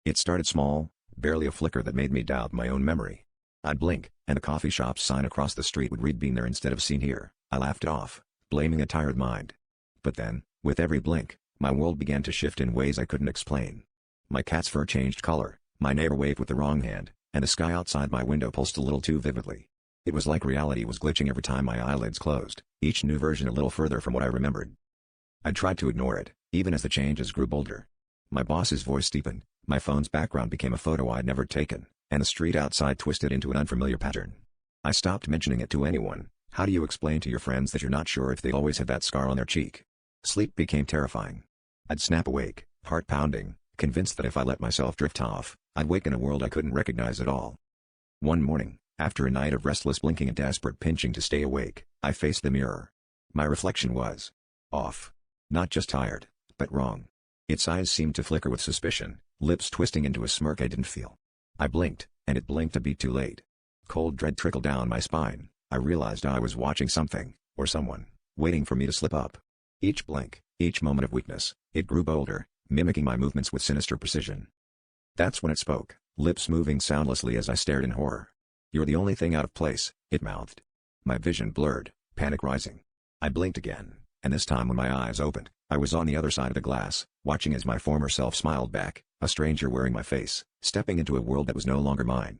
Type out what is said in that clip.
It started small, barely a flicker that made me doubt my own memory. I'd blink, and a coffee shop sign across the street would read "Been there" instead of "Seen here." I laughed it off, blaming a tired mind. But then, with every blink, my world began to shift in ways I couldn't explain. My cat's fur changed color, my neighbor waved with the wrong hand, and the sky outside my window pulsed a little too vividly. It was like reality was glitching every time my eyelids closed, each new version a little further from what I remembered. I tried to ignore it, even as the changes grew bolder. My boss's voice deepened, my phone's background became a photo I'd never taken, and the street outside twisted into an unfamiliar pattern. I stopped mentioning it to anyone. How do you explain to your friends that you're not sure if they always had that scar on their cheek? Sleep became terrifying. I'd snap awake, heart pounding, convinced that if I let myself drift off, I'd wake in a world I couldn't recognize at all. One morning, after a night of restless blinking and desperate pinching to stay awake, I faced the mirror. My reflection was off. Not just tired, but wrong. Its eyes seemed to flicker with suspicion, lips twisting into a smirk I didn't feel. I blinked, and it blinked a beat too late. Cold dread trickled down my spine. I realized I was watching something, or someone, waiting for me to slip up. Each blink, each moment of weakness, it grew bolder, mimicking my movements with sinister precision. That's when it spoke, lips moving soundlessly as I stared in horror. "You're the only thing out of place," it mouthed. My vision blurred, panic rising. I blinked again, and this time when my eyes opened, I was on the other side of the glass, watching as my former self smiled back, a stranger wearing my face, stepping into a world that was no longer mine.